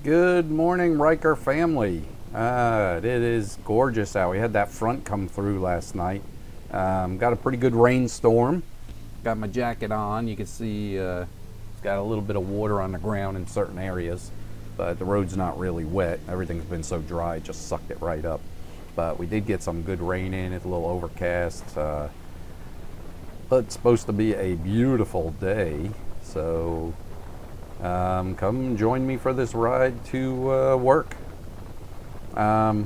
Good morning, Ryker family. It is gorgeous out. We had that front come through last night. Got a pretty good rainstorm. Got my jacket on. You can see it's got a little bit of water on the ground in certain areas, but the road's not really wet. Everything's been so dry, it just sucked it right up. But we did get some good rain in. It's a little overcast. But it's supposed to be a beautiful day, so come join me for this ride to work. Let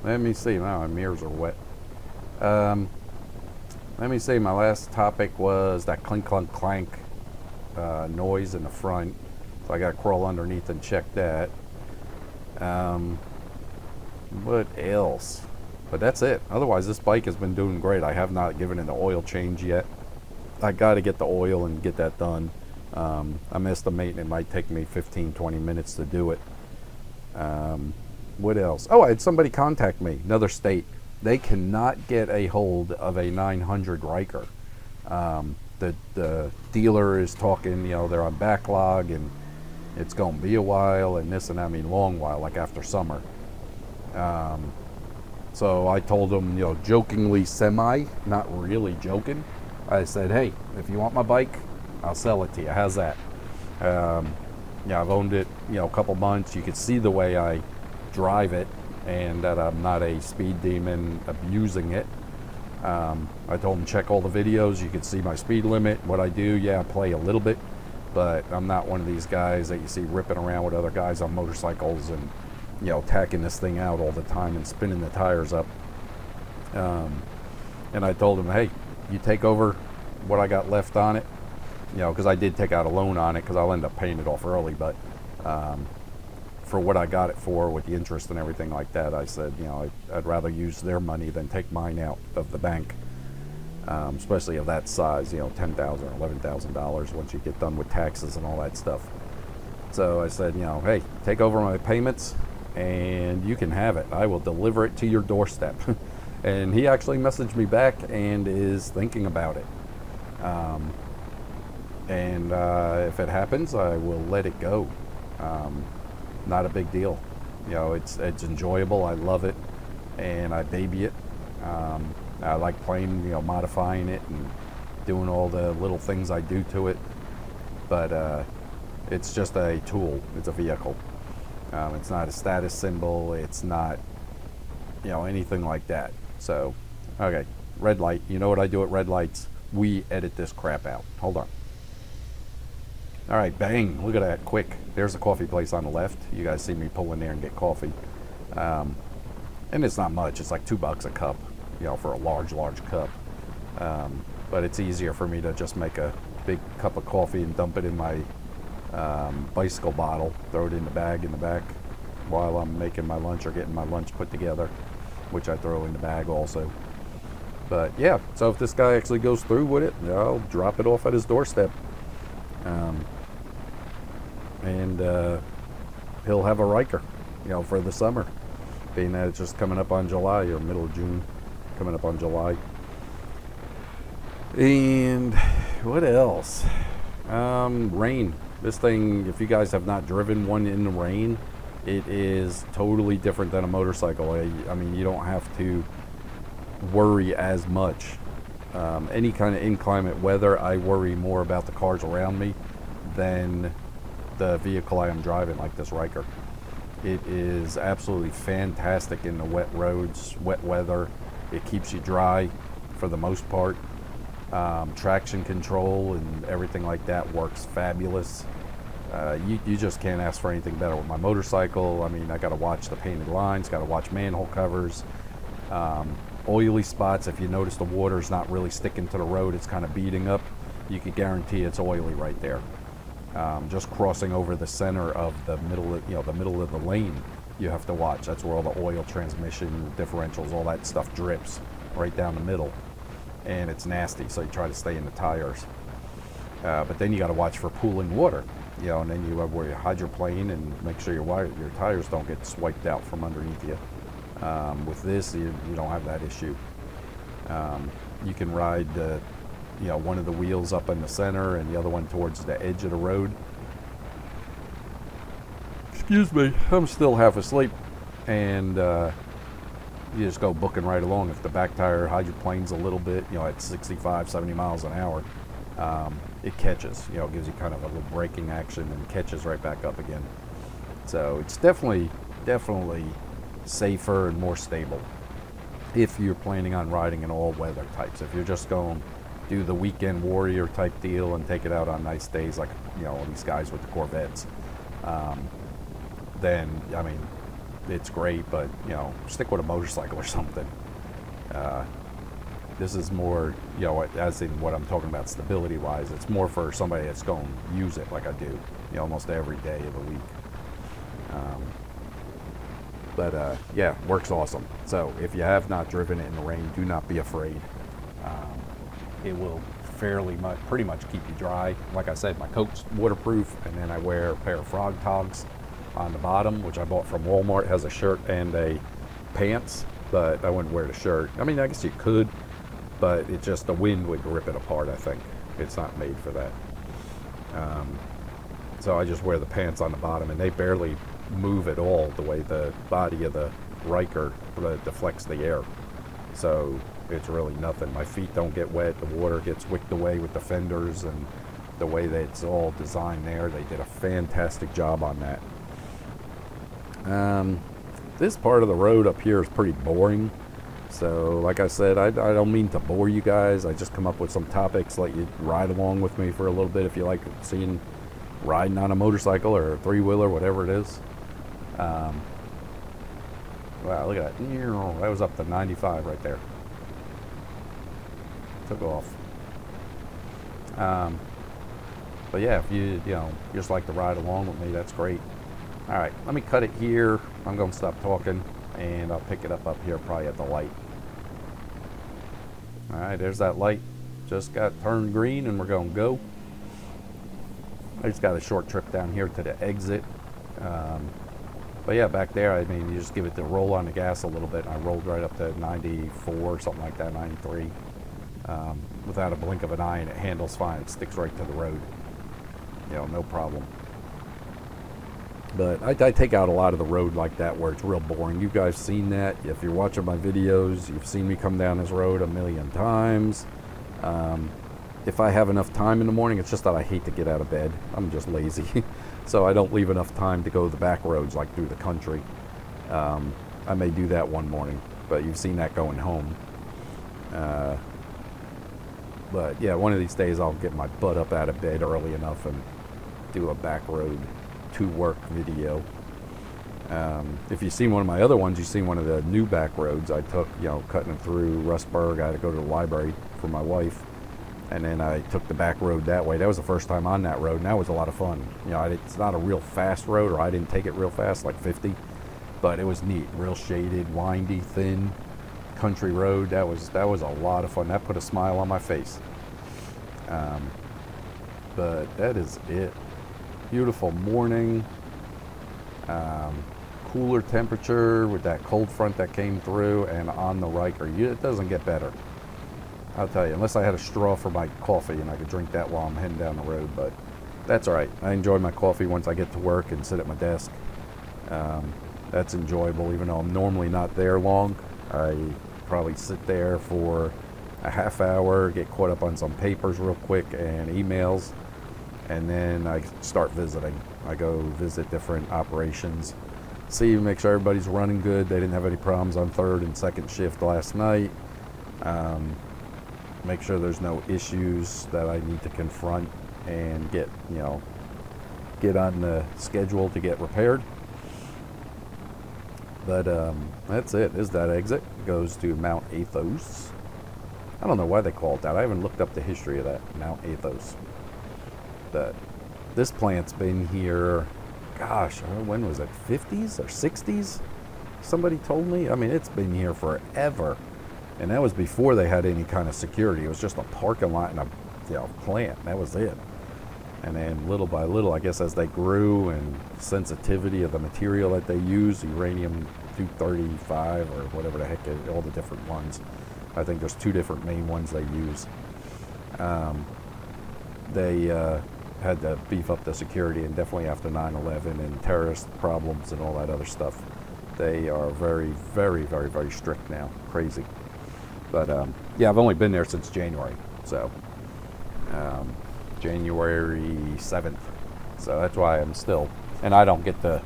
me see. Oh, my mirrors are wet. Let me see. My last topic was that clink, clunk, clank noise in the front. So I got to crawl underneath and check that. What else? But that's it. Otherwise, this bike has been doing great. I have not given it an oil change yet. I got to get the oil and get that done. I'm estimating it might take me 15-20 minutes to do it. What else? Oh, I had somebody contact me, another state. They cannot get a hold of a 900 Ryker. The dealer is talking, you know, they're on backlog and it's going to be a while and this and that. I mean long while, like after summer. So I told them, you know, jokingly semi, not really joking. I said, hey, if you want my bike, I'll sell it to you. How's that? Yeah, I've owned it, you know, a couple months. You can see the way I drive it and that I'm not a speed demon abusing it. I told them check all the videos. You can see my speed limit, what I do. Yeah, I play a little bit, but I'm not one of these guys that you see ripping around with other guys on motorcycles and, you know, tacking this thing out all the time and spinning the tires up. And I told them, hey, you take over what I got left on it, you know, because I did take out a loan on it because I'll end up paying it off early, but for what I got it for with the interest and everything like that, I said, you know, I'd rather use their money than take mine out of the bank, especially of that size, you know, $10,000 or $11,000 once you get done with taxes and all that stuff. So I said, you know, hey, take over my payments and you can have it. I will deliver it to your doorstep. And he actually messaged me back and is thinking about it. If it happens, I will let it go. Not a big deal. You know, it's enjoyable. I love it, and I baby it. I like playing, you know, modifying it and doing all the little things I do to it. But it's just a tool. It's a vehicle. It's not a status symbol. It's not, you know, anything like that. So, okay, red light. You know what I do at red lights? We edit this crap out. Hold on. All right, bang, look at that, quick. There's a coffee place on the left. You guys see me pull in there and get coffee. And it's not much, it's like $2 a cup, you know, for a large cup. But it's easier for me to just make a big cup of coffee and dump it in my bicycle bottle, throw it in the bag in the back while I'm making my lunch or getting my lunch put together, which I throw in the bag also. But yeah, so if this guy actually goes through with it, I'll drop it off at his doorstep. He'll have a Ryker, you know, for the summer, being that it's just coming up on July, or middle of June, coming up on July. And what else? Rain. This thing, if you guys have not driven one in the rain, it is totally different than a motorcycle. I mean, you don't have to worry as much. Any kind of inclement weather, I worry more about the cars around me than the vehicle I am driving, like this Ryker. It is absolutely fantastic in the wet roads, wet weather. It keeps you dry for the most part. Traction control and everything like that works fabulous. You just can't ask for anything better with my motorcycle. I mean, I got to watch the painted lines, got to watch manhole covers. Oily spots, if you notice the water's not really sticking to the road, it's kind of beading up, you can guarantee it's oily right there. Just crossing over the center of the middle of, you know, the middle of the lane, you have to watch. That's where all the oil, transmission, differentials, all that stuff drips right down the middle, and it's nasty, so you try to stay in the tires. But then you got to watch for pooling water, you know, and then you have where you hydroplane and make sure your tires don't get swiped out from underneath you. With this, you don't have that issue. You can ride you know, one of the wheels up in the center and the other one towards the edge of the road. Excuse me, I'm still half asleep, and you just go booking right along. If the back tire hydroplanes a little bit, you know, at 65, 70 miles an hour, it catches, you know, it gives you kind of a little braking action and catches right back up again. So it's definitely safer and more stable if you're planning on riding in all weather types. If you're just going do the weekend warrior type deal and take it out on nice days, like, you know, these guys with the Corvettes, then I mean, it's great, but you know, stick with a motorcycle or something. This is more, you know, as in what I'm talking about stability wise, it's more for somebody that's going to use it like I do, you know, almost every day of the week. Yeah, works awesome. So if you have not driven it in the rain, do not be afraid. It will pretty much keep you dry. Like I said, my coat's waterproof, and then I wear a pair of frog togs on the bottom, which I bought from Walmart. It has a shirt and a pants, but I wouldn't wear the shirt. I mean, I guess you could, but it just, the wind would rip it apart, I think. It's not made for that. So I just wear the pants on the bottom, and they barely move at all the way the body of the Ryker deflects the air. So it's really nothing. My feet don't get wet. The water gets wicked away with the fenders, and the way that it's all designed there, they did a fantastic job on that. This part of the road up here is pretty boring. So like I said, I don't mean to bore you guys. I just come up with some topics, let you ride along with me for a little bit if you like seeing riding on a motorcycle or a three-wheeler, whatever it is. Wow, look at that. That was up to 95 right there. Took off. But yeah, if you just like to ride along with me, that's great. All right, let me cut it here. I'm going to stop talking, and I'll pick it up here probably at the light. All right, there's that light. Just got turned green, and we're going to go. I just got a short trip down here to the exit. But yeah, back there, I mean, you just give it the roll on the gas a little bit, and I rolled right up to 94, something like that, 93, without a blink of an eye, and it handles fine. It sticks right to the road, you know, no problem. But I take out a lot of the road like that where it's real boring. You guys seen that. If you're watching my videos, you've seen me come down this road a million times. If I have enough time in the morning, it's just that I hate to get out of bed. I'm just lazy. So I don't leave enough time to go the back roads like through the country. I may do that one morning, but you've seen that going home. But yeah, one of these days I'll get my butt up out of bed early enough and do a back road to work video. If you've seen one of my other ones, you've seen one of the new back roads I took, you know, cutting through Rustburg. I had to go to the library for my wife, and then I took the back road that way. That was the first time on that road, and that was a lot of fun. You know, it's not a real fast road, or I didn't take it real fast, like 50, but it was neat, real shaded, windy, thin country road. That was a lot of fun. That put a smile on my face. But that is it. Beautiful morning, cooler temperature with that cold front that came through, and on the Ryker, it doesn't get better. I'll tell you, unless I had a straw for my coffee and I could drink that while I'm heading down the road, but that's all right. I enjoy my coffee once I get to work and sit at my desk. That's enjoyable, even though I'm normally not there long. I probably sit there for a half hour, get caught up on some papers real quick and emails, and then I start visiting. I go visit different operations, make sure everybody's running good. They didn't have any problems on third and second shift last night. Make sure there's no issues that I need to confront and get on the schedule to get repaired. But that's it. Is that exit. It goes to Mount Athos. I don't know why they call it that. I haven't looked up the history of that, Mount Athos. But this plant's been here, gosh, when was it, 50s or 60s? Somebody told me. I mean, it's been here forever. And that was before they had any kind of security. It was just a parking lot and a plant. That was it. And then little by little, I guess as they grew and sensitivity of the material that they use, uranium-235 or whatever the heck, all the different ones. I think there's two different main ones they use. They had to beef up the security, and definitely after 9/11 and terrorist problems and all that other stuff, they are very, very, very, very strict now. Crazy. But yeah, I've only been there since January, so January 7th. So that's why I'm still, and I don't get to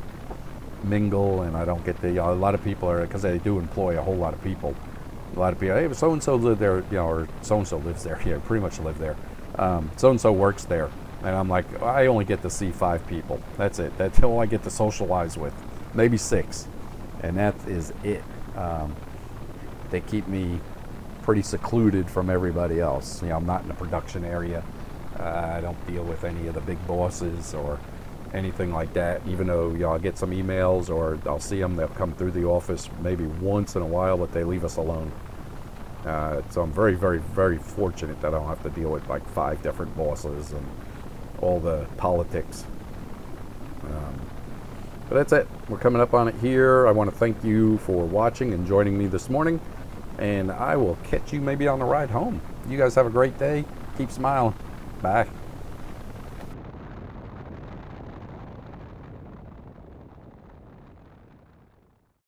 mingle, and I don't get to, a lot of people are, because they do employ a whole lot of people. A lot of people, hey, so-and-so lived there, or so-and-so lives there. Yeah, pretty much live there. So-and-so works there. And I'm like, I only get to see 5 people. That's it. That's all I get to socialize with. Maybe 6. And that is it. They keep me pretty secluded from everybody else. I'm not in the production area. I don't deal with any of the big bosses or anything like that, even though I'll get some emails or I'll see them. They'll come through the office maybe once in a while, but they leave us alone. So I'm very, very, very fortunate that I don't have to deal with like 5 different bosses and all the politics. But that's it. We're coming up on it here. I want to thank you for watching and joining me this morning, and I will catch you maybe on the ride home. You guys have a great day. Keep smiling. Bye.